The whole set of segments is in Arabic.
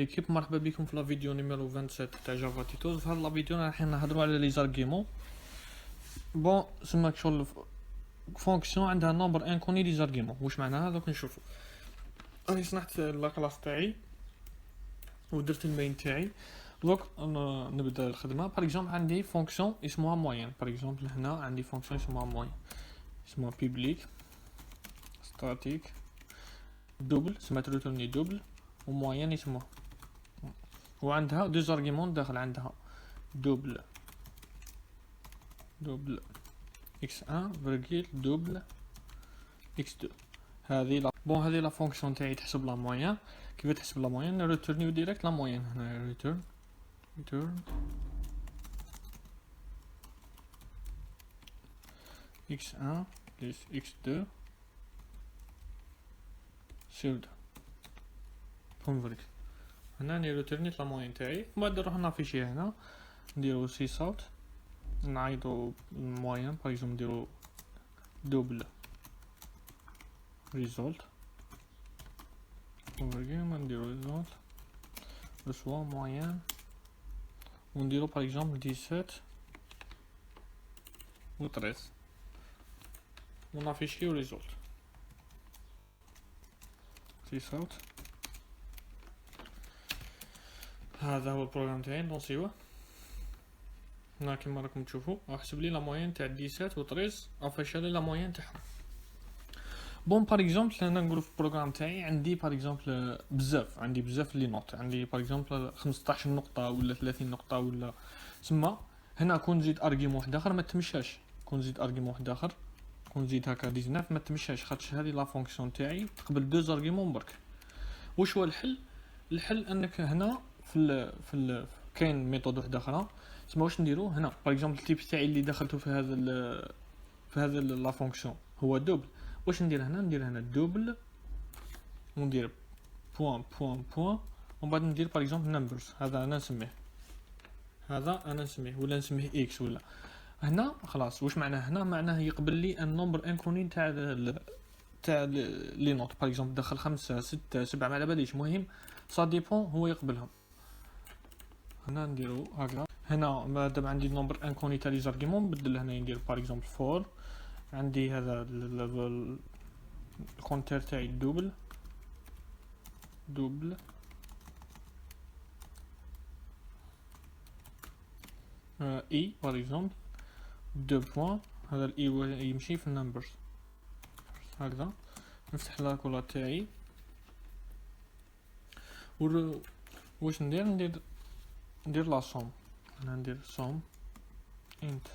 ليكيب، مرحبا بكم في لا فيديو نيميرو 27 تاع جافا تيتوز. في هاد لا فيديو راح نهضروا على لي زارغيمون. بون سما شغل فونكسيون عندها نومبر انكوني لي زارغيمون. واش معناها؟ دوك نشوفوا. راني صنعت لا كلاس تاعي ودرت المين تاعي. دوك نبدا الخدمه. باغ اكزومبل عندي فونكسيون اسمها موين. باغ اكزومبل هنا عندي فونكسيون اسمها موين، اسمها بيبليك ستاتيك دوبل، سما تريتورني دوبل، وموين اسمه، وعندها دو زارغيمون داخل. عندها دوبل x1 فيرغيل دوبل x2. هذه لا بون هذه لا فونكسيون تاعي تحسب لا موين. كيف تحسب لا موين؟ نريتورنيو ديريكت لا موين. هنا ريتورن x1 plus x2 sur 2 بون فيرغيل. هنا نريتورنيت لا موين تاعي، ومن بعد نروح نافيشيه هنا، نديرو سي صوت، نعيطو الموين. باغ اكزومبل نديرو دوبل ريزولت وفيرغيل، ما نديرو ريزولت رسوا موين، ونديرو باغ اكزومبل 17 و 13 ونافيشيو ريزولت سي صوت. هذا هو البروغرام تاعي، نلونسيوه. هنا كيما راكم تشوفوا احسب لي لا موين تاع 17 و 13، افيش لي لا موين تاعهم. بون باغ اكزومبل انا نقول في البروغرام تاعي عندي باغ اكزومبل بزاف لي نوت. عندي باغ اكزومبل 15 نقطه ولا 30 نقطه ولا تما. هنا كون نزيد ارغيومون واحد اخر ما تمشاش، كون نزيد ارغيومون واحد اخر، كون نزيد هكا 19 ما تمشاش، خاطش هذه لا فونكسيون تاعي تقبل دو زارغيومون برك. واش هو الحل؟ الحل انك هنا في كاين ميثود واحده اخرى. تسمى واش نديرو هنا باغ اكزومبل التيب تاعي اللي دخلته في هذا لا فونكسيون هو دوبل. واش ندير هنا؟ ندير هنا دوبل وندير بوان ومن بعد ندير باغ اكزومبل نمبرز. هذا انا نسميه ولا نسميه اكس ولا. هنا خلاص واش معناه؟ هنا معناه يقبل لي ان نومبر انكوني تاع لي نوت. باغ اكزومبل دخل 5 6 7 ما على باليش، المهم سا ديبون هو يقبلهم. هنا نديرو هكذا. هنا مادام عندي نومبر انكوني تاع لي زارغيمون نبدل هنا ندير باغ اكزومبل فور. عندي هذا الكونتير تاعي دوبل اي باغ اكزومبل دو بوان. هذا الاي يمشي في النمبرز هكذا. نفتح لاكولا تاعي واش ندير لا صوم. انا ندير صوم انت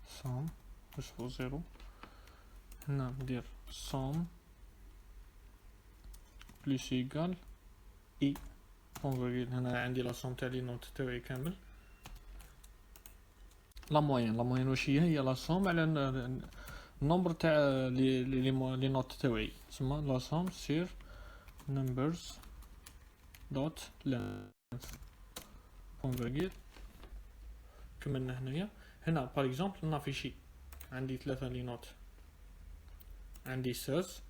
صوم نصفو زيرو. هنا ندير صوم بليس ايكال اي بون فيرغيل. هنا عندي لا صوم تاع لي نوت تاعي كامل. لا موين واش هي لا صوم على النمبر تاع لي نوت تاعي. تسمى لا صوم سير نمبرز دوت لينث بون فيرغيل. كملنا هنايا. هنا باغ اكزومبل نافيشي عندي 3 لي نوت، عندي 16.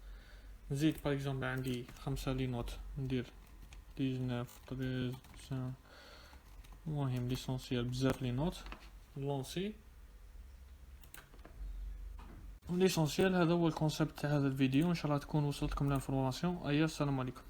نزيد باغ اكزومبل عندي 5 لي نوت، ندير 19 13. المهم ليسونسيال بزاف لي نوت لونسي. ليسونسيال هذا هو الكونسيبت تاع هذا الفيديو. ان شاء الله تكون وصلتكم الانفورماسيون. السلام عليكم.